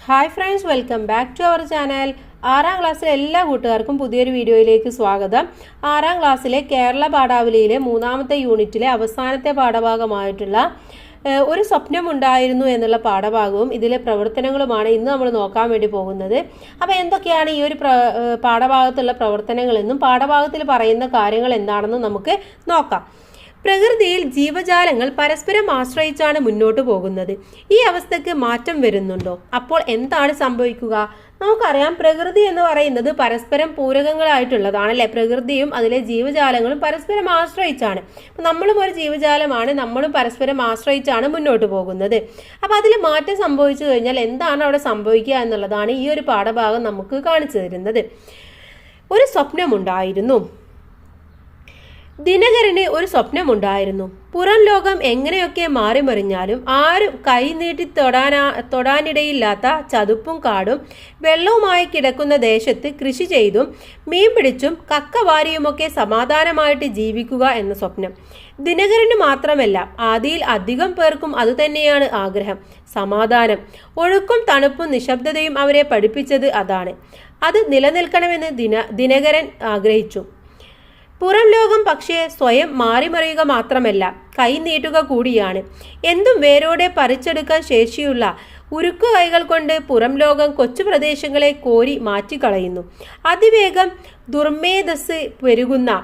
Hi friends, welcome back to our channel. 6ാം ക്ലാസ്സിലെ എല്ലാ കൂട്ടുകാർക്കും പുതിയൊരു വീഡിയോയിലേക്ക് സ്വാഗതം. 6ാം ക്ലാസ്സിലെ കേരള പാഠാവലിയിലെ 3ാമത്തെ യൂണിറ്റിലെ അവസാനത്തെ പാഠഭാഗമായിട്ടുള്ള ഒരു സ്വപ്നമുണ്ടായിരുന്നു എന്നുള്ള പാഠഭാഗവും ഇതിലെ പ്രവർത്തനങ്ങളുമാണ് ഇന്ന് നമ്മൾ നോക്കാൻ വേണ്ടി പോകുന്നത്. അപ്പോൾ എന്തൊക്കെയാണ് ഈ ഒരു പാഠഭാഗത്തുള്ള പ്രവർത്തനങ്ങളെന്നും പാഠഭാഗത്തിൽ പറയുന്ന കാര്യങ്ങൾ എന്താണെന്നും നമുക്ക് നോക്കാം. പ്രകൃതിയിൽ ജീവജാലങ്ങൾ പരസ്പരം ആശ്രയിച്ചാണ് മുന്നോട്ട് പോകുന്നത്. ഈ അവസ്ഥയ്ക്ക് മാറ്റം വരുന്നുണ്ടോ? അപ്പോൾ എന്താണ് സംഭവിക്കുക? നമുക്കറിയാം, പ്രകൃതി എന്ന് പറയുന്നത് പരസ്പരം പൂരകങ്ങളായിട്ടുള്ളതാണ് അല്ലെ. പ്രകൃതിയും അതിലെ ജീവജാലങ്ങളും പരസ്പരം ആശ്രയിച്ചാണ്. നമ്മളും ഒരു ജീവജാലമാണ്, നമ്മളും പരസ്പരം ആശ്രയിച്ചാണ് മുന്നോട്ട് പോകുന്നത്. അപ്പം അതിൽ മാറ്റം സംഭവിച്ചു കഴിഞ്ഞാൽ എന്താണ് അവിടെ സംഭവിക്കുക എന്നുള്ളതാണ് ഈ ഒരു പാഠഭാഗം നമുക്ക് കാണിച്ചു തരുന്നത്. ഒരു സ്വപ്നമുണ്ടായിരുന്നു. ദിനകരന് ഒരു സ്വപ്നമുണ്ടായിരുന്നു. പുറം ലോകം എങ്ങനെയൊക്കെ മാറിമറിഞ്ഞാലും ആരും കൈനീട്ടി തൊടാനിടയില്ലാത്ത ചതുപ്പും കാടും വെള്ളവുമായി കിടക്കുന്ന ദേശത്ത് കൃഷി ചെയ്തും മീൻ പിടിച്ചും കക്കവാരിയുമൊക്കെ സമാധാനമായിട്ട് ജീവിക്കുക എന്ന സ്വപ്നം. ദിനകരന് മാത്രമല്ല, ആദിയിൽ അധികം പേർക്കും അതുതന്നെയാണ് ആഗ്രഹം, സമാധാനം. ഒഴുക്കും തണുപ്പും നിശബ്ദതയും അവരെ പഠിപ്പിച്ചത് അതാണ്. അത് നിലനിൽക്കണമെന്ന് ദിനകരൻ ആഗ്രഹിച്ചു. പുറം ലോകം പക്ഷേ സ്വയം മാറിമറിയുക മാത്രമല്ല, കൈനീട്ടുക കൂടിയാണ്. എന്തും വേരോടെ പറിച്ചെടുക്കാൻ ശേഷിയുള്ള ഉരുക്കു കൈകൾ കൊണ്ട് പുറം ലോകം കൊച്ചു പ്രദേശങ്ങളെ കോരി മാറ്റിക്കളയുന്നു. അതിവേഗം ദുർമേധസ് പെരുകുന്ന,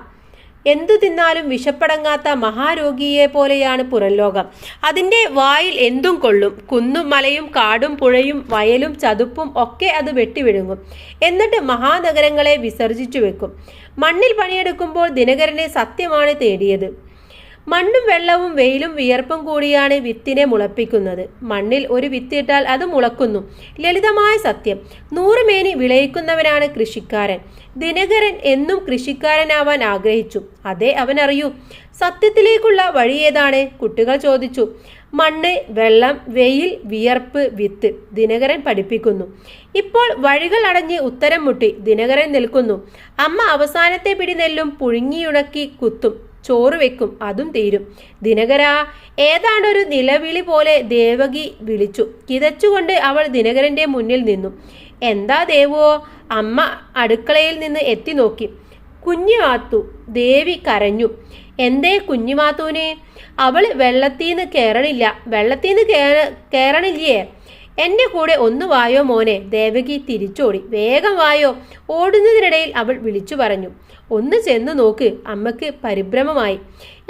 എന്തു തിന്നാലും വിശപ്പടങ്ങാത്ത മഹാരോഗിയെ പോലെയാണ് പുറം ലോകം. അതിൻ്റെ വായിൽ എന്തും കൊള്ളും. കുന്നും മലയും കാടും പുഴയും വയലും ചതുപ്പും ഒക്കെ അത് വെട്ടിവിഴുങ്ങും. എന്നിട്ട് മഹാനഗരങ്ങളെ വിസർജിച്ചു വെക്കും. മണ്ണിൽ പണിയെടുക്കുമ്പോൾ ദിനകരനെ സത്യമാണ് തേടിയത്. മണ്ണും വെള്ളവും വെയിലും വിയർപ്പും കൂടിയാണ് വിത്തിനെ മുളപ്പിക്കുന്നത്. മണ്ണിൽ ഒരു വിത്തിട്ടാൽ അത് മുളക്കുന്നു. ലളിതമായ സത്യം. 100 മേനി വിളയിക്കുന്നവനാണ് കൃഷിക്കാരൻ. ദിനകരൻ എന്നും കൃഷിക്കാരനാവാൻ ആഗ്രഹിച്ചു. അതേ അവൻ അറിയൂ. സത്യത്തിലേക്കുള്ള വഴി ഏതാണ്? കുട്ടികൾ ചോദിച്ചു. മണ്ണ്, വെള്ളം, വെയിൽ, വിയർപ്പ്, വിത്ത്. ദിനകരൻ പഠിപ്പിക്കുന്നു. ഇപ്പോൾ വഴികൾ അടഞ്ഞ് ഉത്തരം മുട്ടി ദിനകരൻ നിൽക്കുന്നു. അമ്മ അവസാനത്തെ പിടി നെല്ലും പുഴുങ്ങിയുണക്കി കുത്തും. ചോറ് വെക്കും. അതും തീരും. ദിനകരാ, ഏതാണ്ടൊരു നിലവിളി പോലെ ദേവകി വിളിച്ചു. കിതച്ചുകൊണ്ട് അവൾ ദിനകരന്റെ മുന്നിൽ നിന്നു. എന്താ ദേവോ? അമ്മ അടുക്കളയിൽ നിന്ന് എത്തി നോക്കി. കുഞ്ഞുമാത്തു. ദേവി കരഞ്ഞു. എന്തേ കുഞ്ഞുമാത്തൂനെ? അവൾ വെള്ളത്തീന്ന് കേറണില്ലേ? എൻ്റെ കൂടെ ഒന്ന് വായോ മോനെ. ദേവകി തിരിച്ചോടി. വേഗം വായോ. ഓടുന്നതിനിടയിൽ അവൾ വിളിച്ചു പറഞ്ഞു. ഒന്ന് ചെന്ന് നോക്ക്. അമ്മക്ക് പരിഭ്രമമായി.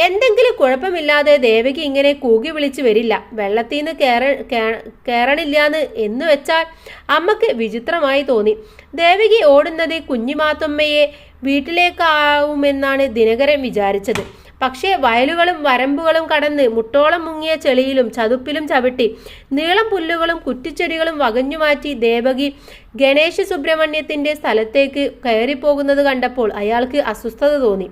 എന്തെങ്കിലും കുഴപ്പമില്ലാതെ ദേവകി ഇങ്ങനെ കൂകി വിളിച്ചു വരില്ല. വെള്ളത്തീന്ന് കേറണില്ലാന്ന് എന്ന് വെച്ചാൽ അമ്മക്ക് വിചിത്രമായി തോന്നി. ദേവകി ഓടുന്നത് കുഞ്ഞിമാത്തമ്മയെ വീട്ടിലേക്കാവുമെന്നാണ് ദിനകരൻ വിചാരിച്ചത്. പക്ഷേ വയലുകളും വരമ്പുകളും കടന്ന് മുട്ടോളം മുങ്ങിയ ചെളിയിലും ചതുപ്പിലും ചവിട്ടി നീളം പുല്ലുകളും കുറ്റിച്ചെടികളും വകഞ്ഞുമാറ്റി ദേവകി ഗണേശ സുബ്രഹ്മണ്യത്തിന്റെ സ്ഥലത്തേക്ക് കയറിപ്പോകുന്നത് കണ്ടപ്പോൾ അയാൾക്ക് അസ്വസ്ഥത തോന്നി.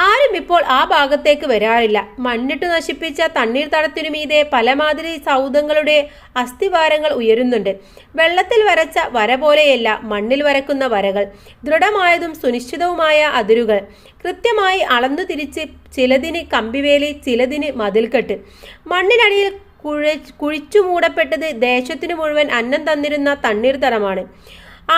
ആരും ഇപ്പോൾ ആ ഭാഗത്തേക്ക് വരാറില്ല. മണ്ണിട്ട് നശിപ്പിച്ച തണ്ണീർത്തടത്തിനു മീതെ പലമാതിരി സൗധങ്ങളുടെ അസ്ഥിവാരങ്ങൾ ഉയരുന്നുണ്ട്. വെള്ളത്തിൽ വരച്ച വര പോലെയല്ല മണ്ണിൽ വരക്കുന്ന വരകൾ. ദൃഢമായതും സുനിശ്ചിതവുമായ അതിരുകൾ. കൃത്യമായി അളന്നു തിരിച്ച് ചിലതിന് കമ്പിവേലി, ചിലതിന് മതിൽക്കെട്ട്. മണ്ണിനടിയിൽ കുഴിച്ചു മൂടപ്പെട്ടത് ദേശത്തിനു മുഴുവൻ അന്നം തന്നിരുന്ന തണ്ണീർത്തടമാണ്.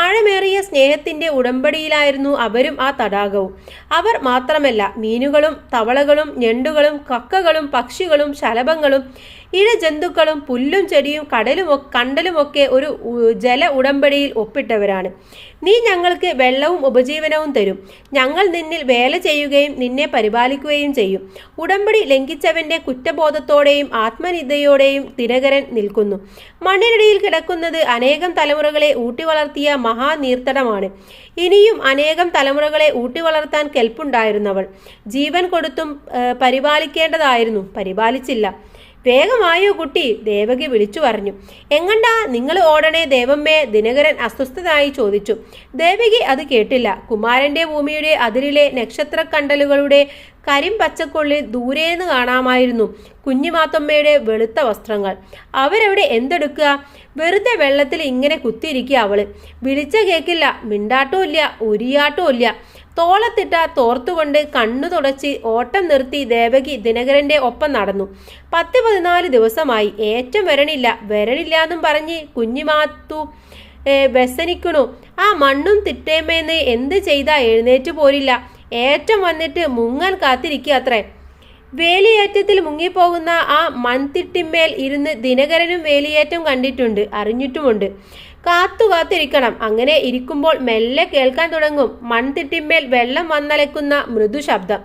ആഴമേറിയ സ്നേഹത്തിന്റെ ഉടമ്പടിയിലായിരുന്നു അവരും ആ തടാകവും. അവർ മാത്രമല്ല, മീനുകളും തവളകളും ഞണ്ടുകളും കക്കകളും പക്ഷികളും ശലഭങ്ങളും ഇഴജന്തുക്കളും പുല്ലും ചെടിയും കണ്ടലുമൊക്കെ ഒരു ജല ഉടമ്പടിയിൽ ഒപ്പിട്ടവരാണ്. നീ ഞങ്ങൾക്ക് വെള്ളവും ഉപജീവനവും തരും. ഞങ്ങൾ നിന്നിൽ വേല ചെയ്യുകയും നിന്നെ പരിപാലിക്കുകയും ചെയ്യും. ഉടമ്പടി ലംഘിച്ചവന്റെ കുറ്റബോധത്തോടെയും ആത്മനിന്ദയോടെയും ദിനകരൻ നിൽക്കുന്നു. മണ്ണിനടിയിൽ കിടക്കുന്നത് അനേകം തലമുറകളെ ഊട്ടിവളർത്തിയ മഹാനീർത്തടമാണ്. ഇനിയും അനേകം തലമുറകളെ ഊട്ടിവളർത്താൻ കെൽപ്പുണ്ടായിരുന്നവൾ. ജീവൻ കൊടുത്തും പരിപാലിക്കേണ്ടതായിരുന്നു. പരിപാലിച്ചില്ല. വേഗമായോ കുട്ടി, ദേവകി വിളിച്ചു പറഞ്ഞു. എങ്ങണ്ടാ നിങ്ങൾ ഓടണേ ദേവമ്മേ? ദിനകരൻ അസ്വസ്ഥനായി ചോദിച്ചു. ദേവകി അത് കേട്ടില്ല. കുമാരന്റെ ഭൂമിയുടെ അതിരിലെ നക്ഷത്രക്കണ്ടലുകളുടെ കരിമ്പച്ചക്കൊള്ളിൽ ദൂരേന്ന് കാണാമായിരുന്നു കുഞ്ഞിമാത്തമ്മയുടെ വെളുത്ത വസ്ത്രങ്ങൾ. അവരവിടെ എന്തെടുക്കുക? വെറുതെ വെള്ളത്തിൽ ഇങ്ങനെ കുത്തിയിരിക്കുക അവള്. വിളിച്ച കേക്കില്ല, മിണ്ടാട്ടവും ഇല്ല, ഉരിയാട്ടവും ഇല്ല. തോളത്തിട്ട തോർത്തുകൊണ്ട് കണ്ണു തുടച്ച് ഓട്ടം നിർത്തി ദേവകി ദിനകരന്റെ ഒപ്പം നടന്നു. 14 ദിവസമായി ഏറ്റം വരണില്ല എന്നും പറഞ്ഞ് കുഞ്ഞിമാത്തു വ്യസനിക്കണു. ആ മണ്ണും തിട്ടേമേന്ന് എന്ത് ചെയ്താ എഴുന്നേറ്റ് പോരില്ല. ഏറ്റം വന്നിട്ട് മുങ്ങാൻ കാത്തിരിക്കുക അത്രേ. വേലിയേറ്റത്തിൽ മുങ്ങിപ്പോകുന്ന ആ മൺതിട്ടിന്മേൽ ഇരുന്ന് ദിനകരനും വേലിയേറ്റം കണ്ടിട്ടുണ്ട്, അറിഞ്ഞിട്ടുമുണ്ട്. കാത്തിരിക്കണം. അങ്ങനെ ഇരിക്കുമ്പോൾ മെല്ലെ കേൾക്കാൻ തുടങ്ങും മൺതിട്ടിന്മേൽ വെള്ളം വന്നലക്കുന്ന മൃദു ശബ്ദം.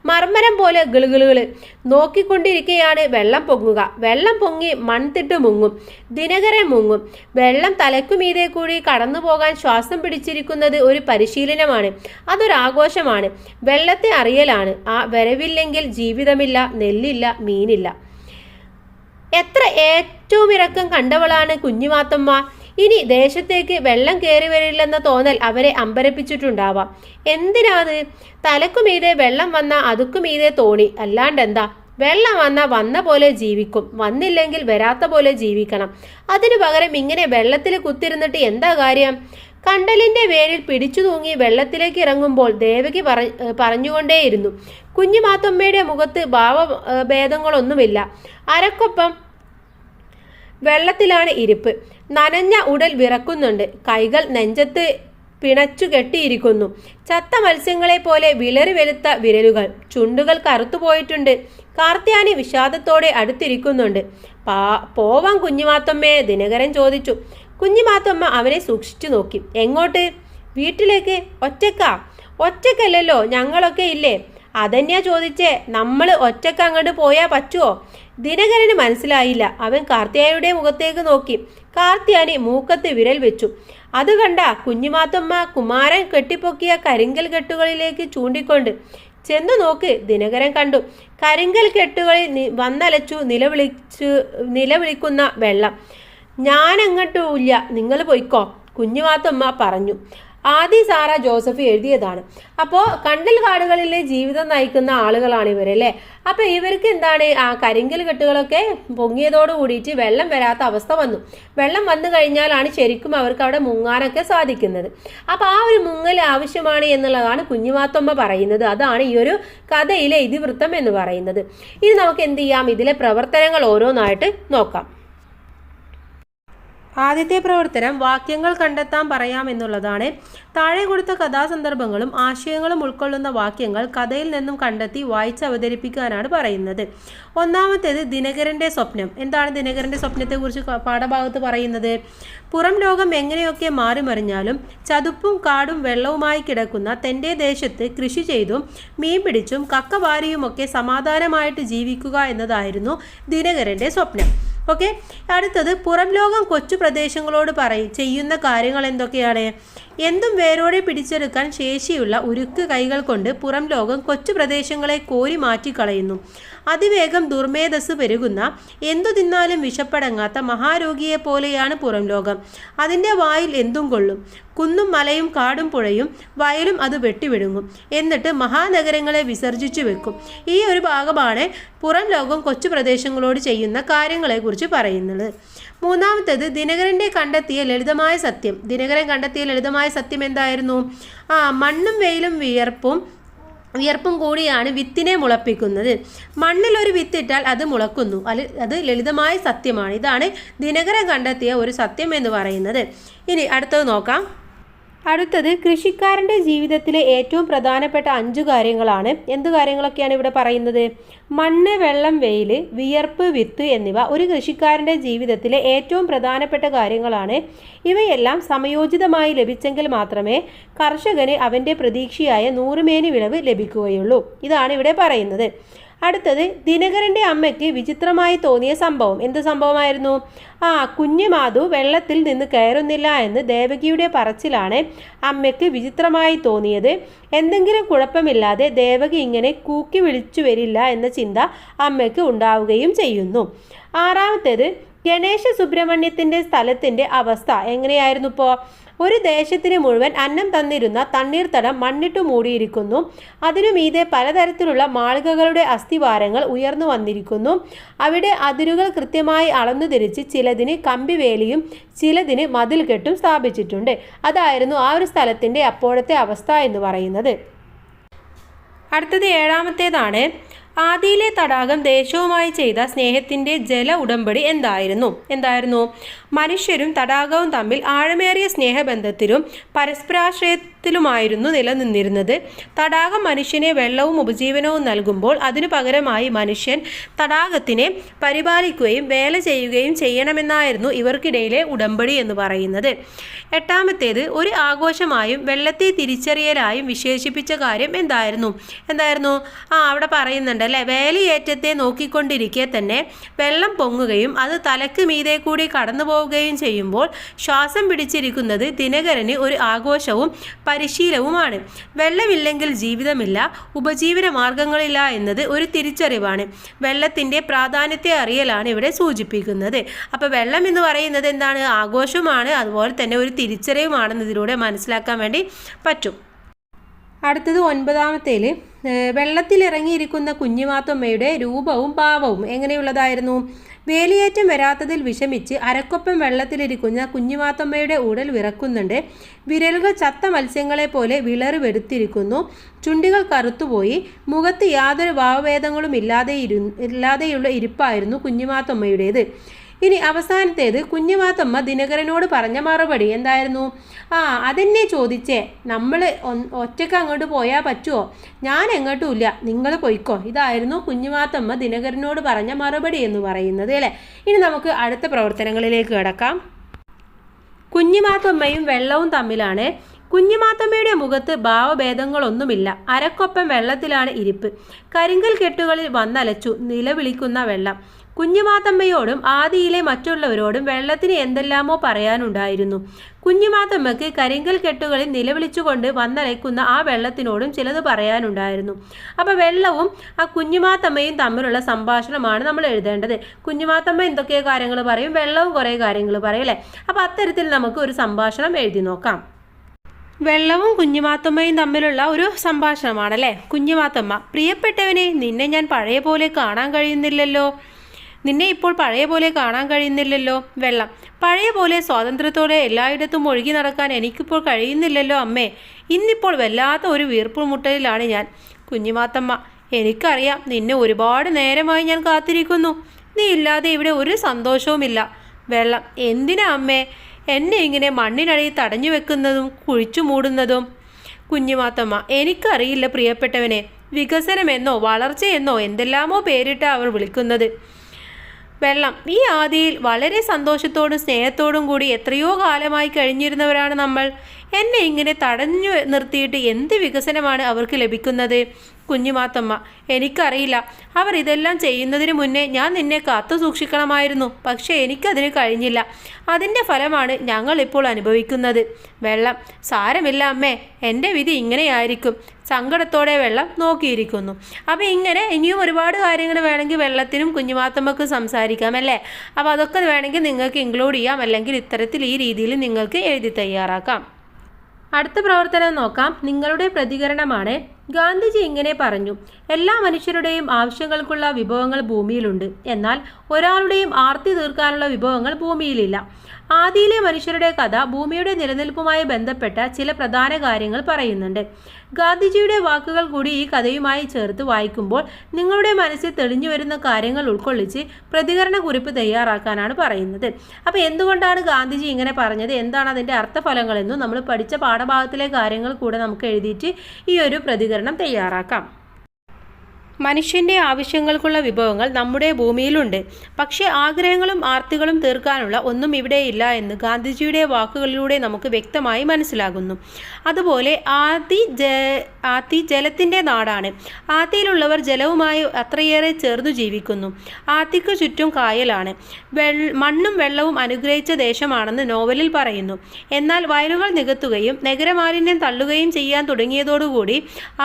മർമ്മരം പോലെ ഗിളുകിളുകള്. നോക്കിക്കൊണ്ടിരിക്കെയാണ് വെള്ളം പൊങ്ങുക. വെള്ളം പൊങ്ങി മൺതിട്ട് മുങ്ങും. ദിനകരൻ മുങ്ങും. വെള്ളം തലക്കുമീതെ കൂടി കടന്നു പോകാൻ ശ്വാസം പിടിച്ചിരിക്കുന്നത് ഒരു പരിശീലനമാണ്. അതൊരാഘോഷമാണ്. വെള്ളത്തെ അറിയലാണ്. ആ വരവില്ലെങ്കിൽ ജീവിതമില്ല, നെല്ലില്ല, മീനില്ല. എത്ര ഏറ്റവും ഇറക്കം കണ്ടവളാണ് കുഞ്ഞിമാത്തമ്മ. ഇനി ദേശത്തേക്ക് വെള്ളം കയറി വരില്ലെന്ന തോന്നൽ അവരെ അമ്പരപ്പിച്ചിട്ടുണ്ടാവാം. എന്തിനാത്? തലക്കുമീതെ വെള്ളം വന്ന അതുക്കുമീതെ തോണി, അല്ലാണ്ടെന്താ? വെള്ളം വന്ന പോലെ ജീവിക്കും, വന്നില്ലെങ്കിൽ വരാത്ത പോലെ ജീവിക്കണം. അതിനു പകരം ഇങ്ങനെ വെള്ളത്തിൽ കുത്തിരുന്നിട്ട് എന്താ കാര്യം? കണ്ടലിന്റെ വേരിൽ പിടിച്ചു തൂങ്ങി വെള്ളത്തിലേക്ക് ഇറങ്ങുമ്പോൾ ദേവകി പറഞ്ഞുകൊണ്ടേയിരുന്നു. കുഞ്ഞിമാത്തമ്മയുടെ മുഖത്ത് ഭാവഭേദങ്ങളൊന്നുമില്ല. അരക്കൊപ്പം വെള്ളത്തിലാണ് ഇരിപ്പ്. നനഞ്ഞ ഉടൽ വിറക്കുന്നുണ്ട്. കൈകൾ നെഞ്ചത്ത് പിണച്ചു കെട്ടിയിരിക്കുന്നു. ചത്ത മത്സ്യങ്ങളെ പോലെ വിളറി വെളുത്ത വിരലുകൾ. ചുണ്ടുകൾ കറുത്തുപോയിട്ടുണ്ട്. കാർത്യാനി വിഷാദത്തോടെ അടുത്തിരിക്കുന്നുണ്ട്. പോവാൻ കുഞ്ഞിമാത്തമ്മയെ ദിനകരൻ ചോദിച്ചു. കുഞ്ഞിമാത്തമ്മ അവനെ സൂക്ഷിച്ചു നോക്കി. എങ്ങോട്ട്? വീട്ടിലേക്ക്. ഒറ്റക്കല്ലല്ലോ, ഞങ്ങളൊക്കെ ഇല്ലേ? അതന്നെയാ ചോദിച്ചേ. നമ്മൾ ഒറ്റക്ക് അങ്ങോട്ട് പോയാ പറ്റുമോ? ദിനകരന് മനസ്സിലായില്ല. അവൻ കാർത്യാനിയുടെ മുഖത്തേക്ക് നോക്കി. കാർത്യാനി മൂക്കത്ത് വിരൽ വെച്ചു. അത് കണ്ട കുഞ്ഞിമാത്തമ്മ കുമാരൻ കെട്ടിപ്പൊക്കിയ കരിങ്കൽ കെട്ടുകളിലേക്ക് ചൂണ്ടിക്കൊണ്ട്. ചെന്നു നോക്ക്. ദിനകരൻ കണ്ടു. കരിങ്കൽ കെട്ടുകളിൽ വന്നലച്ചു നിലവിളിക്കുന്ന വെള്ളം. ഞാനങ്ങോട്ടുമില്ല, നിങ്ങൾ പൊയ്ക്കോ, കുഞ്ഞിമാത്തമ്മ പറഞ്ഞു. ആദി സാറ ജോസഫ് എഴുതിയതാണ്. അപ്പോൾ കണ്ടൽ കാടുകളിലെ ജീവിതം നയിക്കുന്ന ആളുകളാണ് ഇവരല്ലേ. അപ്പൊ ഇവർക്ക് എന്താണ്, ആ കരിങ്കൽ കെട്ടുകളൊക്കെ പൊങ്ങിയതോട് കൂടിയിട്ട് വെള്ളം വരാത്ത അവസ്ഥ വന്നു. വെള്ളം വന്നു കഴിഞ്ഞാലാണ് ശരിക്കും അവർക്ക് അവിടെ മുങ്ങാനൊക്കെ സാധിക്കുന്നത്. അപ്പൊ ആ ഒരു മുങ്ങൽ ആവശ്യമാണ് എന്നുള്ളതാണ് കുഞ്ഞിമാത്തമ്മ പറയുന്നത്. അതാണ് ഈ ഒരു കഥയിലെ ഇതിവൃത്തം എന്ന് പറയുന്നത്. ഇനി നമുക്ക് എന്ത് ചെയ്യാം, ഇതിലെ പ്രവർത്തനങ്ങൾ ഓരോന്നായിട്ട് നോക്കാം. ആദ്യത്തെ പ്രവർത്തനം വാക്യങ്ങൾ കണ്ടെത്താൻ പറയാമെന്നുള്ളതാണ്. താഴെ കൊടുത്ത കഥാസന്ദർഭങ്ങളും ആശയങ്ങളും ഉൾക്കൊള്ളുന്ന വാക്യങ്ങൾ കഥയിൽ നിന്നും കണ്ടെത്തി വായിച്ച് അവതരിപ്പിക്കാനാണ് പറയുന്നത്. ഒന്നാമത്തേത് ദിനകരന്റെ സ്വപ്നം. എന്താണ് ദിനകരന്റെ സ്വപ്നത്തെക്കുറിച്ച് പാഠഭാഗത്ത് പറയുന്നത്? പുറം ലോകം എങ്ങനെയൊക്കെ മാറിമറിഞ്ഞാലും ചതുപ്പും കാടും വെള്ളവുമായി കിടക്കുന്ന തൻ്റെ ദേശത്ത് കൃഷി ചെയ്തും മീൻ പിടിച്ചും കക്കവാരിയുമൊക്കെ സമാധാനമായിട്ട് ജീവിക്കുക എന്നതായിരുന്നു ദിനകരന്റെ സ്വപ്നം. ഓക്കെ, അടുത്തത് പുറം ലോകം കൊച്ചു പ്രദേശങ്ങളോട് ചെയ്യുന്ന കാര്യങ്ങൾ എന്തൊക്കെയാണ്? എന്തും വേരോടെ പിടിച്ചെടുക്കാൻ ശേഷിയുള്ള ഉരുക്ക് കൈകൾ കൊണ്ട് പുറം ലോകം കൊച്ചു പ്രദേശങ്ങളെ കോരി മാറ്റിക്കളയുന്നു. അതിവേഗം ദുർമേധസ് പെരുകുന്ന, എന്തു തിന്നാലും വിശപ്പടങ്ങാത്ത മഹാരോഗിയെ പോലെയാണ് പുറം ലോകം. അതിൻ്റെ വായിൽ എന്തും കൊള്ളും. കുന്നും മലയും കാടും പുഴയും വയലും അത് വെട്ടിവിടുങ്ങും. എന്നിട്ട് മഹാനഗരങ്ങളെ വിസർജിച്ചു വെക്കും. ഈ ഒരു ഭാഗമാണ് പുറം ലോകം കൊച്ചു പ്രദേശങ്ങളോട് ചെയ്യുന്ന കാര്യങ്ങളെക്കുറിച്ച് പറയുന്നത്. മൂന്നാമത്തേത് ദിനകരൻ കണ്ടെത്തിയ ലളിതമായ സത്യം എന്തായിരുന്നു? മണ്ണും വെയിലും വിയർപ്പും കൂടിയാണ് വിത്തിനെ മുളപ്പിക്കുന്നത്. മണ്ണിൽ ഒരു വിത്തിട്ടാൽ അത് മുളക്കുന്നു. അത് ലളിതമായ സത്യമാണ്. ഇതാണ് ദിനകരൻ കണ്ടെത്തിയ ഒരു സത്യം എന്ന് പറയുന്നത്. ഇനി അടുത്തത് നോക്കാം. അടുത്തത് കൃഷിക്കാരൻ്റെ ജീവിതത്തിലെ ഏറ്റവും പ്രധാനപ്പെട്ട 5 കാര്യങ്ങളാണ്. എന്ത് കാര്യങ്ങളൊക്കെയാണ് ഇവിടെ പറയുന്നത്? മണ്ണ്, വെള്ളം, വെയിൽ, വിയർപ്പ്, വിത്ത് എന്നിവ ഒരു കൃഷിക്കാരൻ്റെ ജീവിതത്തിലെ ഏറ്റവും പ്രധാനപ്പെട്ട കാര്യങ്ങളാണ്. ഇവയെല്ലാം സമയോചിതമായി ലഭിച്ചെങ്കിൽ മാത്രമേ കർഷകന് അവൻ്റെ പ്രതീക്ഷയായ 100 മേനി വിളവ് ലഭിക്കുകയുള്ളൂ. ഇതാണ് ഇവിടെ പറയുന്നത്. അടുത്തത് ദിനകരൻ്റെ അമ്മയ്ക്ക് വിചിത്രമായി തോന്നിയ സംഭവം. എന്ത് സംഭവമായിരുന്നു? കുഞ്ഞുമാധു വെള്ളത്തിൽ നിന്ന് കയറുന്നില്ല എന്ന് ദേവകിയുടെ പറച്ചിലാണ് അമ്മയ്ക്ക് വിചിത്രമായി തോന്നിയത്. എന്തെങ്കിലും കുഴപ്പമില്ലാതെ ദേവകി ഇങ്ങനെ കൂക്കി വിളിച്ചു വരില്ല എന്ന ചിന്ത അമ്മയ്ക്ക് ഉണ്ടാവുകയും ചെയ്യുന്നു. ആറാമത്തേത് ഗണേശ സുബ്രഹ്മണ്യത്തിൻ്റെ സ്ഥലത്തിൻ്റെ അവസ്ഥ എങ്ങനെയായിരുന്നു? ഇപ്പോൾ ഒരു ദേശത്തിന് മുഴുവൻ അന്നം തന്നിരുന്ന തണ്ണീർത്തടം മണ്ണിട്ടു മൂടിയിരിക്കുന്നു. അതിനു മീതെ പലതരത്തിലുള്ള മാളികകളുടെ അസ്ഥിവാരങ്ങൾ ഉയർന്നു വന്നിരിക്കുന്നു. അവിടെ അതിരുകൾ കൃത്യമായി അളന്നു തിരിച്ച് ചിലതിന് കമ്പിവേലിയും ചിലതിന് മതിൽ കെട്ടും സ്ഥാപിച്ചിട്ടുണ്ട്. അതായിരുന്നു ആ ഒരു സ്ഥലത്തിൻ്റെ അപ്പോഴത്തെ അവസ്ഥ എന്ന് പറയുന്നത്. അടുത്തത് ഏഴാമത്തേതാണ്. ആദിയിലെ തടാകം ദേശവുമായി ചെയ്ത സ്നേഹത്തിൻ്റെ ജല ഉടമ്പടി എന്തായിരുന്നു? മനുഷ്യരും തടാകവും തമ്മിൽ ആഴമേറിയ സ്നേഹബന്ധത്തിലും പരസ്പരാശ്രയത്തിലുമായിരുന്നു നിലനിന്നിരുന്നത്. തടാകം മനുഷ്യനെ വെള്ളവും ഉപജീവനവും നൽകുമ്പോൾ അതിനു പകരമായി മനുഷ്യൻ തടാകത്തിനെ പരിപാലിക്കുകയും വേല ചെയ്യുകയും ചെയ്യണമെന്നായിരുന്നു ഇവർക്കിടയിലെ ഉടമ്പടി എന്ന് പറയുന്നത്. എട്ടാമത്തേത്, ഒരു ആഘോഷമായും വെള്ളത്തെ തിരിച്ചറിയലായും വിശേഷിപ്പിച്ച കാര്യം എന്തായിരുന്നു? അവിടെ പറയുന്നുണ്ട് അല്ലേ, വേലിയേറ്റത്തെ നോക്കിക്കൊണ്ടിരിക്കെ തന്നെ വെള്ളം പൊങ്ങുകയും അത് തലക്ക് മീതെ കൂടി കടന്നു പോവുകയും ചെയ്യുമ്പോൾ ശ്വാസം പിടിച്ചിരിക്കുന്നത് ദിനകരന് ഒരു ആഘോഷവും പരിശീലവുമാണ്. വെള്ളമില്ലെങ്കിൽ ജീവിതമില്ല, ഉപജീവന മാർഗങ്ങളില്ല എന്നത് ഒരു തിരിച്ചറിവാണ്. വെള്ളത്തിൻ്റെ പ്രാധാന്യത്തെ അറിയലാണ് ഇവിടെ സൂചിപ്പിക്കുന്നത്. അപ്പോൾ വെള്ളം എന്ന് പറയുന്നത് എന്താണ്? ആഘോഷമാണ്, അതുപോലെ തന്നെ ഒരു തിരിച്ചറിവുമാണെന്ന് ഇതിലൂടെ മനസ്സിലാക്കാൻ വേണ്ടി പറ്റും. അടുത്തത് ഒൻപതാമത്തേൽ, വെള്ളത്തിലിറങ്ങിയിരിക്കുന്ന കുഞ്ഞിമാത്തമ്മയുടെ രൂപവും ഭാവവും എങ്ങനെയുള്ളതായിരുന്നു? വേലിയേറ്റം വരാത്തതിൽ വിഷമിച്ച് അരക്കൊപ്പം വെള്ളത്തിലിരിക്കുന്ന കുഞ്ഞിമാത്തമ്മയുടെ ഉടൽ വിറക്കുന്നുണ്ട്. വിരലുകൾ ചത്ത മത്സ്യങ്ങളെ പോലെ വിളറി വെടുത്തിരിക്കുന്നു. ചുണ്ടികൾ കറുത്തുപോയി. മുഖത്ത് യാതൊരു ഭാവഭേദങ്ങളും ഇല്ലാതെയുള്ള ഇരിപ്പായിരുന്നു കുഞ്ഞിമാത്തമ്മയുടേത്. ഇനി അവസാനത്തേത്, കുഞ്ഞിമാത്തമ്മ ദിനകരനോട് പറഞ്ഞ മറുപടി എന്തായിരുന്നു? അതെന്നെ ചോദിച്ചേ, നമ്മൾ ഒറ്റയ്ക്ക് അങ്ങോട്ട് പോയാൽ പറ്റുമോ? ഞാൻ എങ്ങോട്ടും ഇല്ല, നിങ്ങൾ പോയിക്കോ. ഇതായിരുന്നു കുഞ്ഞിമാത്തമ്മ ദിനകരനോട് പറഞ്ഞ മറുപടി എന്ന് പറയുന്നത് അല്ലേ. ഇനി നമുക്ക് അടുത്ത പ്രവർത്തനങ്ങളിലേക്ക് കിടക്കാം. കുഞ്ഞിമാത്തമ്മയും വെള്ളവും തമ്മിലാണ്. കുഞ്ഞിമാത്തമ്മയുടെ മുഖത്ത് ഭാവഭേദങ്ങളൊന്നുമില്ല. അരക്കൊപ്പം വെള്ളത്തിലാണ് ഇരിപ്പ്. കരിങ്കൽ കെട്ടുകളിൽ വന്നലച്ചു നിലവിളിക്കുന്ന വെള്ളം. കുഞ്ഞിമാത്തമ്മയോടും ആദിയിലെ മറ്റുള്ളവരോടും വെള്ളത്തിന് എന്തെല്ലാമോ പറയാനുണ്ടായിരുന്നു. കുഞ്ഞിമാത്തമ്മയ്ക്ക് കരിങ്കൽ കെട്ടുകളിൽ നിലവിളിച്ചുകൊണ്ട് വന്നലയ്ക്കുന്ന ആ വെള്ളത്തിനോടും ചിലത് പറയാനുണ്ടായിരുന്നു. അപ്പോൾ വെള്ളവും ആ കുഞ്ഞിമാത്തമ്മയും തമ്മിലുള്ള സംഭാഷണമാണ് നമ്മൾ എഴുതേണ്ടത്. കുഞ്ഞിമാത്തമ്മ എന്തൊക്കെ കാര്യങ്ങൾ പറയും, വെള്ളവും കുറേ കാര്യങ്ങൾ പറയും അല്ലേ. അപ്പോൾ അത്തരത്തിൽ നമുക്ക് ഒരു സംഭാഷണം എഴുതി നോക്കാം. വെള്ളവും കുഞ്ഞിമാത്തമ്മയും തമ്മിലുള്ള ഒരു സംഭാഷണമാണല്ലേ. കുഞ്ഞിമാത്തമ്മ: പ്രിയപ്പെട്ടവനെ, നിന്നെ ഞാൻ പഴയ പോലെ കാണാൻ കഴിയുന്നില്ലല്ലോ. വെള്ളം: പഴയ പോലെ സ്വാതന്ത്ര്യത്തോടെ എല്ലായിടത്തും ഒഴുകി നടക്കാൻ എനിക്കിപ്പോൾ കഴിയുന്നില്ലല്ലോ അമ്മേ. ഇന്നിപ്പോൾ വല്ലാത്ത ഒരു വീർപ്പുമുട്ടലിലാണ് ഞാൻ. കുഞ്ഞിമാത്തമ്മ: എനിക്കറിയാം, നിന്നെ ഒരുപാട് നേരമായി ഞാൻ കാത്തിരിക്കുന്നു. നീ ഇല്ലാതെ ഇവിടെ ഒരു സന്തോഷവുമില്ല. വെള്ളം: എന്തിനാ അമ്മേ എന്നെ ഇങ്ങനെ മണ്ണിനടിയിൽ തടഞ്ഞു വെക്കുന്നതും കുഴിച്ചു മൂടുന്നതും? കുഞ്ഞിമാത്തമ്മ: എനിക്കറിയില്ല പ്രിയപ്പെട്ടവനെ. വികസനമെന്നോ വളർച്ചയെന്നോ എന്തെല്ലാമോ പേരിട്ടാണ് അവർ വിളിക്കുന്നത്. വെള്ളം: ഈ ആദിയിൽ വളരെ സന്തോഷത്തോടും സ്നേഹത്തോടും കൂടി എത്രയോ കാലമായി കഴിഞ്ഞിരുന്നവരാണ് നമ്മൾ. എന്നെ ഇങ്ങനെ തടഞ്ഞു നിർത്തിയിട്ട് എന്ത് വികസനമാണ് അവർക്ക് ലഭിക്കുന്നത്? കുഞ്ഞിമാത്തമ്മ: എനിക്കറിയില്ല. അവർ ഇതെല്ലാം ചെയ്യുന്നതിന് മുന്നേ ഞാൻ നിന്നെ കാത്തു സൂക്ഷിക്കണമായിരുന്നു. പക്ഷേ എനിക്കതിന് കഴിഞ്ഞില്ല. അതിൻ്റെ ഫലമാണ് ഞങ്ങൾ ഇപ്പോൾ അനുഭവിക്കുന്നത്. വെള്ളം: സാരമില്ല അമ്മേ, എൻ്റെ വിധി ഇങ്ങനെയായിരിക്കും. സങ്കടത്തോടെ വെള്ളം നോക്കിയിരിക്കുന്നു. അപ്പോൾ ഇങ്ങനെ ഇനിയും ഒരുപാട് കാര്യങ്ങൾ വേണമെങ്കിൽ വെള്ളത്തിനും കുഞ്ഞിമാത്തമ്മക്കും സംസാരിക്കാം അല്ലേ. അപ്പോൾ അതൊക്കെ വേണമെങ്കിൽ നിങ്ങൾക്ക് ഇൻക്ലൂഡ് ചെയ്യാം, അല്ലെങ്കിൽ ഇത്തരത്തിൽ ഈ രീതിയിൽ നിങ്ങൾക്ക് എഴുതി തയ്യാറാക്കാം. അടുത്ത പ്രവർത്തനം നോക്കാം. നിങ്ങളുടെ പ്രതികരണമാണ്. ഗാന്ധിജി ഇങ്ങനെ പറഞ്ഞു: എല്ലാ മനുഷ്യരുടെയും ആവശ്യങ്ങൾക്കുള്ള വിഭവങ്ങൾ ഭൂമിയിലുണ്ട്, എന്നാൽ ഒരാളുടെയും ആർത്തി തീർക്കാനുള്ള വിഭവങ്ങൾ ഭൂമിയിലില്ല. ആദിയിലെ മനുഷ്യരുടെ കഥ ഭൂമിയുടെ നിലനിൽപ്പുമായി ബന്ധപ്പെട്ട ചില പ്രധാന കാര്യങ്ങൾ പറയുന്നുണ്ട്. ഗാന്ധിജിയുടെ വാക്കുകൾ കൂടി ഈ കഥയുമായി ചേർത്ത് വായിക്കുമ്പോൾ നിങ്ങളുടെ മനസ്സിൽ തെളിഞ്ഞു വരുന്ന കാര്യങ്ങൾ ഉൾക്കൊള്ളിച്ച് പ്രതികരണ കുറിപ്പ് തയ്യാറാക്കാനാണ് പറയുന്നത്. അപ്പോൾ എന്തുകൊണ്ടാണ് ഗാന്ധിജി ഇങ്ങനെ പറഞ്ഞത്, എന്താണ് അതിൻ്റെ അർത്ഥഫലങ്ങളെന്നും നമ്മൾ പഠിച്ച പാഠഭാഗത്തിലെ കാര്യങ്ങൾ കൂടെ നമുക്ക് എഴുതിയിട്ട് ഈ ഒരു പ്രതികരണം തയ്യാറാക്കാം. മനുഷ്യൻ്റെ ആവശ്യങ്ങൾക്കുള്ള വിഭവങ്ങൾ നമ്മുടെ ഭൂമിയിലുണ്ട്, പക്ഷേ ആഗ്രഹങ്ങളും ആർത്തികളും തീർക്കാനുള്ള ഒന്നും ഇവിടെയില്ല എന്ന് ഗാന്ധിജിയുടെ വാക്കുകളിലൂടെ നമുക്ക് വ്യക്തമായി മനസ്സിലാകുന്നു. അതുപോലെ ആദി ജലത്തിൻ്റെ നാടാണ്. ആദിയിലുള്ളവർ ജലവുമായി അത്രയേറെ ചേർന്നു ജീവിക്കുന്നു. ആദിക്ക് ചുറ്റും കായലാണ്. മണ്ണും വെള്ളവും അനുഗ്രഹിച്ച ദേശമാണെന്ന് നോവലിൽ പറയുന്നു. എന്നാൽ വയലുകൾ നികത്തുകയും നഗരമാലിന്യം തള്ളുകയും ചെയ്യാൻ തുടങ്ങിയതോടുകൂടി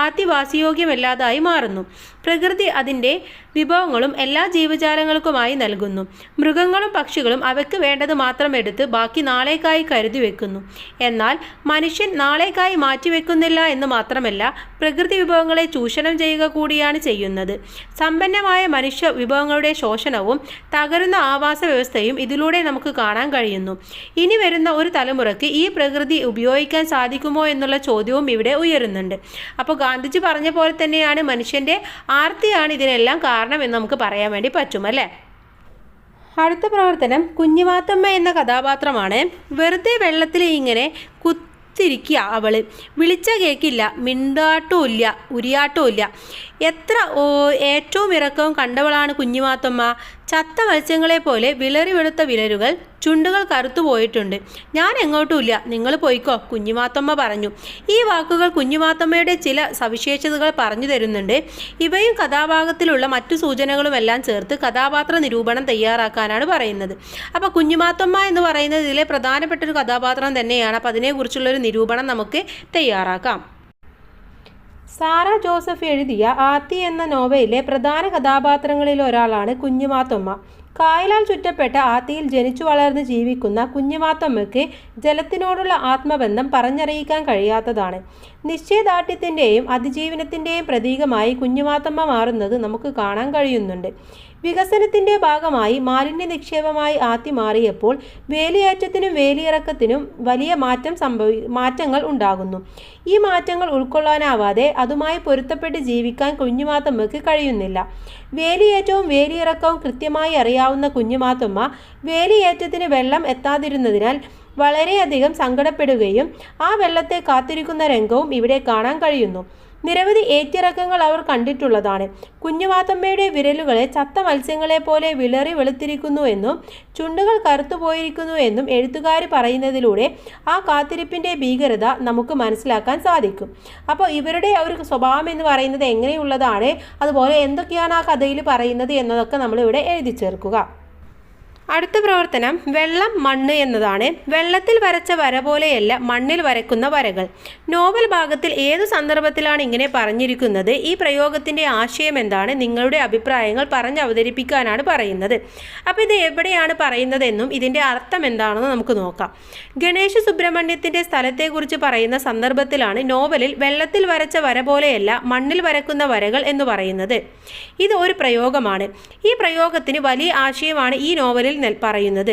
ആദി വാസയോഗ്യമല്ലാതായി മാറുന്നു. പ്രകൃതി അതിൻ്റെ വിഭവങ്ങളും എല്ലാ ജീവജാലങ്ങൾക്കുമായി നൽകുന്നു. മൃഗങ്ങളും പക്ഷികളും അവയ്ക്ക് വേണ്ടത് മാത്രം എടുത്ത് ബാക്കി നാളേക്കായി കരുതി വെക്കുന്നു. എന്നാൽ മനുഷ്യൻ നാളേക്കായി മാറ്റിവെക്കുന്നില്ല എന്ന് മാത്രമല്ല, പ്രകൃതി വിഭവങ്ങളെ ചൂഷണം ചെയ്യുക കൂടിയാണ് ചെയ്യുന്നത്. സമ്പന്നമായ മനുഷ്യ വിഭവങ്ങളുടെ ശോഷണവും തകരുന്ന ആവാസ വ്യവസ്ഥയും ഇതിലൂടെ നമുക്ക് കാണാൻ കഴിയുന്നു. ഇനി വരുന്ന ഒരു തലമുറയ്ക്ക് ഈ പ്രകൃതി ഉപയോഗിക്കാൻ സാധിക്കുമോ എന്നുള്ള ചോദ്യവും ഇവിടെ ഉയരുന്നുണ്ട്. അപ്പോൾ ഗാന്ധിജി പറഞ്ഞ പോലെ തന്നെയാണ്, മനുഷ്യൻ്റെ ആർത്തിയാണ് ഇതിനെല്ലാം കാരണം എന്ന് നമുക്ക് പറയാൻ വേണ്ടി പറ്റും അല്ലേ. അടുത്ത പ്രവർത്തനം കുഞ്ഞുമാത്തമ്മ എന്ന കഥാപാത്രമാണ്. വെറുതെ വെള്ളത്തിൽ ഇങ്ങനെ കുത്തിരിക്കുക അവൾ. വിളിച്ച കേൾക്കില്ല, മിണ്ടാട്ടുമില്ല, ഉരിയാട്ടുമില്ല. ഏറ്റവും ഇറക്കവും കണ്ടവളാണ് കുഞ്ഞുമാത്തമ്മ. ചത്ത മത്സ്യങ്ങളെ പോലെ വിളറി വെളുത്ത വിരലുകൾ, ചുണ്ടുകൾ കറുത്തുപോയിട്ടുണ്ട്. ഞാൻ എങ്ങോട്ടുമില്ല, നിങ്ങൾ പോയിക്കോ, കുഞ്ഞുമാത്തമ്മ പറഞ്ഞു. ഈ വാക്കുകൾ കുഞ്ഞുമാത്തമ്മയുടെ ചില സവിശേഷതകൾ പറഞ്ഞു തരുന്നുണ്ട്. ഇവയും കഥാഭാഗത്തിലുള്ള മറ്റു സൂചനകളുമെല്ലാം ചേർത്ത് കഥാപാത്ര നിരൂപണം തയ്യാറാക്കാനാണ് പറയുന്നത്. അപ്പോൾ കുഞ്ഞുമാത്തമ്മ എന്ന് പറയുന്നത് ഇതിലെ പ്രധാനപ്പെട്ട ഒരു കഥാപാത്രം തന്നെയാണ്. അപ്പോൾ അതിനെക്കുറിച്ചുള്ളൊരു നിരൂപണം നമുക്ക് തയ്യാറാക്കാം. സാറ ജോസഫ് എഴുതിയ ആത്തി എന്ന നോവലിലെ പ്രധാന കഥാപാത്രങ്ങളിൽ ഒരാളാണ് കുഞ്ഞുമാത്തമ്മ. കായലാൽ ചുറ്റപ്പെട്ട ആത്തിയിൽ ജനിച്ചു വളർന്ന് ജീവിക്കുന്ന കുഞ്ഞുമാത്തമ്മയ്ക്ക് ജലത്തിനോടുള്ള ആത്മബന്ധം പറഞ്ഞറിയിക്കാൻ കഴിയാത്തതാണ്. നിശ്ചയദാർഢ്യത്തിൻ്റെയും അതിജീവനത്തിൻ്റെയും പ്രതീകമായി കുഞ്ഞുമാത്തമ്മ മാറുന്നത് നമുക്ക് കാണാൻ കഴിയുന്നുണ്ട്. വികസനത്തിൻ്റെ ഭാഗമായി മാലിന്യ നിക്ഷേപമായി ആത്തി മാറിയപ്പോൾ വേലിയേറ്റത്തിനും വേലിയിറക്കത്തിനും വലിയ മാറ്റങ്ങൾ ഉണ്ടാകുന്നു. ഈ മാറ്റങ്ങൾ ഉൾക്കൊള്ളാനാവാതെ അതുമായി പൊരുത്തപ്പെട്ട് ജീവിക്കാൻ കുഞ്ഞുമാത്തമ്മയ്ക്ക് കഴിയുന്നില്ല. വേലിയേറ്റവും വേലിയിറക്കവും കൃത്യമായി അറിയാവുന്ന കുഞ്ഞുമാത്തമ്മ വേലിയേറ്റത്തിന് വെള്ളം എത്താതിരുന്നതിനാൽ വളരെയധികം സങ്കടപ്പെടുകയും ആ വെള്ളത്തെ കാത്തിരിക്കുന്ന രംഗവും ഇവിടെ കാണാൻ കഴിയുന്നു. നിരവധി ഏറ്റിറക്കങ്ങൾ അവർ കണ്ടിട്ടുള്ളതാണ്. കുഞ്ഞുമാത്തമ്മയുടെ വിരലുകളെ ചത്ത മത്സ്യങ്ങളെ പോലെ വിളറി വെളുത്തിരിക്കുന്നു എന്നും ചുണ്ടുകൾ കറുത്തുപോയിരിക്കുന്നു എന്നും എഴുത്തുകാർ പറയുന്നതിലൂടെ ആ കാത്തിരിപ്പിൻ്റെ ഭീകരത നമുക്ക് മനസ്സിലാക്കാൻ സാധിക്കും. അപ്പോൾ ഇവരുടെ ഒരു സ്വഭാവം എന്ന് പറയുന്നത് എങ്ങനെയുള്ളതാണ്, അതുപോലെ എന്തൊക്കെയാണ് ആ കഥയിൽ പറയുന്നത് എന്നതൊക്കെ നമ്മളിവിടെ എഴുതി ചേർക്കുക. അടുത്ത പ്രവർത്തനം വെള്ളം മണ്ണ് എന്നതാണ്. വെള്ളത്തിൽ വരച്ച വര പോലെയല്ല മണ്ണിൽ വരയ്ക്കുന്ന വരകൾ. നോവൽ ഭാഗത്തിൽ ഏതു സന്ദർഭത്തിലാണ് ഇങ്ങനെ പറഞ്ഞിരിക്കുന്നത്? ഈ പ്രയോഗത്തിൻ്റെ ആശയം എന്താണ്? നിങ്ങളുടെ അഭിപ്രായങ്ങൾ അവതരിപ്പിക്കാനാണ് പറയുന്നത്. അപ്പോൾ ഇത് എവിടെയാണ് പറയുന്നതെന്നും ഇതിൻ്റെ അർത്ഥം എന്താണെന്ന് നമുക്ക് നോക്കാം. ഗണേശ സുബ്രഹ്മണ്യത്തിൻ്റെ സ്ഥലത്തെക്കുറിച്ച് പറയുന്ന സന്ദർഭത്തിലാണ് നോവലിൽ വെള്ളത്തിൽ വരച്ച വര പോലെയല്ല മണ്ണിൽ വരക്കുന്ന വരകൾ എന്ന് പറയുന്നത്. ഇത് ഒരു പ്രയോഗമാണ്. ഈ പ്രയോഗത്തിന് വലിയ ആശയമാണ് ഈ നോവലിൽ പറയുന്നത്.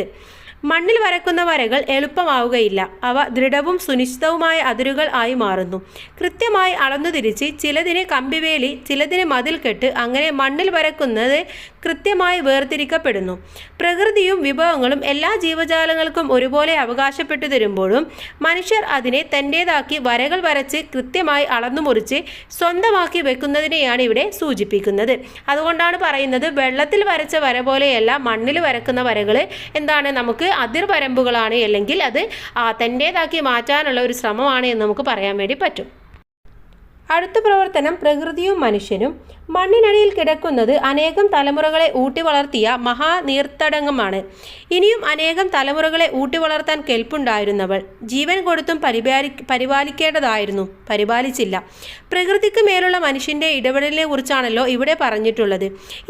മണ്ണിൽ വരക്കുന്ന വരകൾ എളുപ്പമാവുകയില്ല. അവ ദൃഢവും സുനിശ്ചിതവുമായ അതിരുകൾ ആയി മാറുന്നു. കൃത്യമായി അളന്നു തിരിച്ച് ചിലതിന് കമ്പിവേലി, ചിലതിന് മതിൽക്കെട്ട്, അങ്ങനെ മണ്ണിൽ വരക്കുന്നത് കൃത്യമായി വേർതിരിക്കപ്പെടുന്നു. പ്രകൃതിയും വിഭവങ്ങളും എല്ലാ ജീവജാലങ്ങൾക്കും ഒരുപോലെ അവകാശപ്പെട്ടു തരുമ്പോഴും മനുഷ്യർ അതിനെ തൻ്റേതാക്കി വരകൾ വരച്ച് കൃത്യമായി അളന്നു മുറിച്ച് സ്വന്തമാക്കി വെക്കുന്നതിനെയാണ് ഇവിടെ സൂചിപ്പിക്കുന്നത്. അതുകൊണ്ടാണ് പറയുന്നത് വെള്ളത്തിൽ വരച്ച വര പോലെയല്ല മണ്ണിൽ വരക്കുന്ന വരകൾ എന്താണ്, നമുക്ക് അതിർവരമ്പുകളാണ്, അല്ലെങ്കിൽ അത് തൻ്റേതാക്കി മാറ്റാനുള്ള ഒരു ശ്രമമാണ് എന്ന് നമുക്ക് പറയാൻ വേണ്ടി പറ്റും. അടുത്ത പ്രവർത്തനം പ്രകൃതിയും മനുഷ്യനും. മണ്ണിനടിയിൽ കിടക്കുന്നത് അനേകം തലമുറകളെ ഊട്ടി വളർത്തിയ മഹാനീർത്തടങ്ങമാണ്. ഇനിയും അനേകം തലമുറകളെ ഊട്ടി വളർത്താൻ കെൽപ്പുണ്ടായിരുന്നവൾ. ജീവൻ കൊടുത്തും പരിപാലിക്കേണ്ടതായിരുന്നു, പരിപാലിച്ചില്ല. പ്രകൃതിക്ക് മേലുള്ള മനുഷ്യൻ്റെ ഇടപെടലിനെ കുറിച്ചാണല്ലോ ഇവിടെ പറഞ്ഞിട്ടുള്ളത്.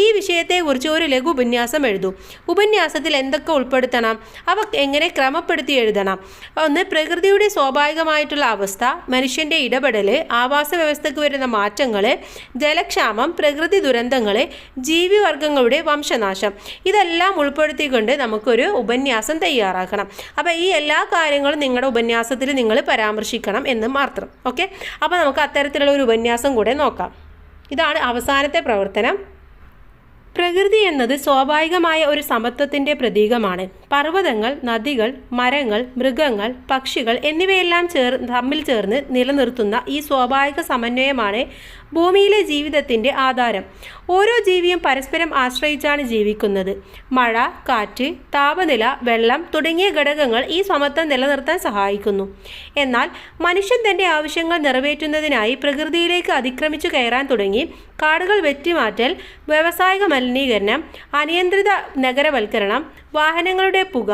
ഈ വിഷയത്തെക്കുറിച്ച് ഒരു ലഘു ഉപന്യാസം എഴുതൂ. ഉപന്യാസത്തിൽ എന്തൊക്കെ ഉൾപ്പെടുത്തണം, അവ എങ്ങനെ ക്രമപ്പെടുത്തി എഴുതണം? ഒന്ന്, പ്രകൃതിയുടെ സ്വാഭാവികമായിട്ടുള്ള അവസ്ഥ, മനുഷ്യൻ്റെ ഇടപെടൽ, ആവാസ വ്യവസ്ഥയ്ക്ക് വരുന്ന മാറ്റങ്ങൾ, ജലക്ഷാമം, പ്രകൃതി ദുരന്തങ്ങൾ, ജീവിവർഗങ്ങളുടെ വംശനാശം, ഇതെല്ലാം ഉൾപ്പെടുത്തിക്കൊണ്ട് നമുക്കൊരു ഉപന്യാസം തയ്യാറാക്കണം. അപ്പോൾ ഈ എല്ലാ കാര്യങ്ങളും നിങ്ങളുടെ ഉപന്യാസത്തിൽ നിങ്ങൾ പരാമർശിക്കണം എന്ന് മാത്രം. ഓക്കെ, അപ്പോൾ നമുക്ക് അത്തരത്തിലുള്ള ഒരു ഉപന്യാസം കൂടെ നോക്കാം. ഇതാണ് അവസാനത്തെ പ്രവർത്തനം. പ്രകൃതി എന്നത് സ്വാഭാവികമായ ഒരു സമത്വത്തിൻ്റെ പ്രതീകമാണ്. പർവ്വതങ്ങൾ, നദികൾ, മരങ്ങൾ, മൃഗങ്ങൾ, പക്ഷികൾ എന്നിവയെല്ലാം തമ്മിൽ ചേർന്ന് നിലനിർത്തുന്ന ഈ സ്വാഭാവിക സമന്വയമാണ് ഭൂമിയിലെ ജീവിതത്തിൻ്റെ ആധാരം. ഓരോ ജീവിയും പരസ്പരം ആശ്രയിച്ചാണ് ജീവിക്കുന്നത്. മഴ, കാറ്റ്, താപനില, വെള്ളം തുടങ്ങിയ ഘടകങ്ങൾ ഈ സമത്വം നിലനിർത്താൻ സഹായിക്കുന്നു. എന്നാൽ മനുഷ്യൻ തൻ്റെ ആവശ്യങ്ങൾ നിറവേറ്റുന്നതിനായി പ്രകൃതിയിലേക്ക് അതിക്രമിച്ചു കയറാൻ തുടങ്ങി. കാടുകൾ വെട്ടിമാറ്റൽ, വ്യാവസായിക മലിനീകരണം, അനിയന്ത്രിത നഗരവൽക്കരണം, വാഹനങ്ങളുടെ പുക,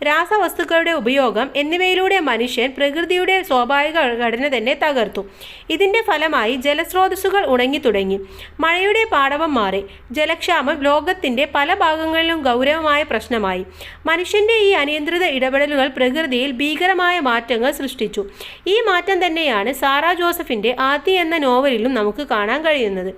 രാസവസ്തുക്കളുടെ ഉപയോഗം എന്നിവയിലൂടെ മനുഷ്യൻ പ്രകൃതിയുടെ സ്വാഭാവിക ഘടന തന്നെ തകർത്തു. ഇതിന്റെ ഫലമായി ജലസ്രോതസ്സുകൾ ഉണങ്ങി തുടങ്ങി. മഴയുടെ പാടവം മാറി. ജലക്ഷാമം ലോകത്തിന്റെ പല ഭാഗങ്ങളിലും ഗൗരവമായ പ്രശ്നമായി. മനുഷ്യന്റെ ഈ അനിയന്ത്രിത ഇടപെടലുകൾ പ്രകൃതിയിൽ ഭീകരമായ മാറ്റങ്ങൾ സൃഷ്ടിച്ചു. ഈ മാറ്റം തന്നെയാണ് സാറാ ജോസഫിന്റെ ആദി എന്ന നോവലിലും നമുക്ക് കാണാൻ കഴിയുന്നത്.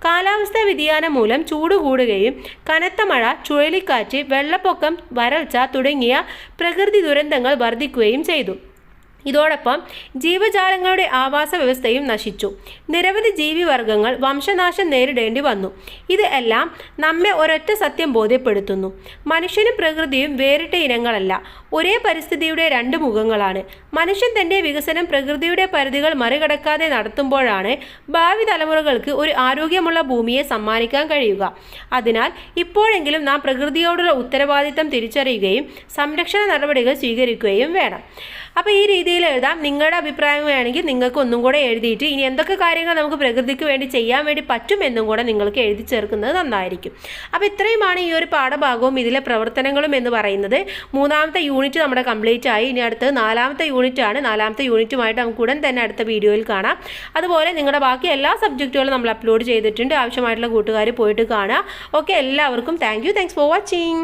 കാലാവസ്ഥാ വ്യതിയാനം മൂലം ചൂട് കൂടുകയും കനത്ത മഴ, ചുഴലിക്കാറ്റ്, വെള്ളപ്പൊക്കം, വരൾച്ച തുടങ്ങിയ പ്രകൃതി ദുരന്തങ്ങൾ വർദ്ധിക്കുകയും ചെയ്തു. ഇതോടൊപ്പം ജീവജാലങ്ങളുടെ ആവാസ വ്യവസ്ഥയും നശിച്ചു. നിരവധി ജീവിവർഗങ്ങൾ വംശനാശം നേരിടേണ്ടി വന്നു. ഇത് എല്ലാം നമ്മെ ഒരൊറ്റ സത്യം ബോധ്യപ്പെടുത്തുന്നു: മനുഷ്യനും പ്രകൃതിയും വേറിട്ട ഇനങ്ങളല്ല, ഒരേ പരിസ്ഥിതിയുടെ രണ്ട് മുഖങ്ങളാണ്. മനുഷ്യൻ തന്റെ വികസനം പ്രകൃതിയുടെ പരിധികൾ മറികടക്കാതെ നടത്തുമ്പോഴാണ് ഭാവി തലമുറകൾക്ക് ഒരു ആരോഗ്യമുള്ള ഭൂമിയെ സമ്മാനിക്കാൻ കഴിയുക. അതിനാൽ ഇപ്പോഴെങ്കിലും നാം പ്രകൃതിയോടുള്ള ഉത്തരവാദിത്തം തിരിച്ചറിയുകയും സംരക്ഷണ നടപടികൾ സ്വീകരിക്കുകയും വേണം. അപ്പോൾ ഈ രീതിയിൽ എഴുതാം. നിങ്ങളുടെ അഭിപ്രായം വേണമെങ്കിൽ നിങ്ങൾക്ക് ഒന്നും കൂടെ എഴുതിയിട്ട് ഇനി എന്തൊക്കെ കാര്യങ്ങൾ നമുക്ക് പ്രകൃതിക്ക് വേണ്ടി ചെയ്യാൻ വേണ്ടി പറ്റുമെന്നും കൂടെ നിങ്ങൾക്ക് എഴുതി ചേർക്കുന്നത് നന്നായിരിക്കും. അപ്പോൾ ഇത്രയുമാണ് ഈ ഒരു പാഠഭാഗവും ഇതിലെ പ്രവർത്തനങ്ങളും എന്ന് പറയുന്നത്. 3ാമത്തെ യൂണിറ്റ് നമ്മുടെ കംപ്ലീറ്റ് ആയി. ഇനി അടുത്തത് 4ാമത്തെ യൂണിറ്റ് ആണ്. 4ാമത്തെ യൂണിറ്റുമായിട്ട് നമുക്ക് ഉടൻ തന്നെ അടുത്ത വീഡിയോയിൽ കാണാം. അതുപോലെ നിങ്ങളുടെ ബാക്കി എല്ലാ സബ്ജക്റ്റുകളും നമ്മൾ അപ്ലോഡ് ചെയ്തിട്ടുണ്ട്. ആവശ്യമായിട്ടുള്ള കൂട്ടുകാർ പോയിട്ട് കാണുക. ഓക്കെ, എല്ലാവർക്കും താങ്ക്സ് ഫോർ വാച്ചിങ്.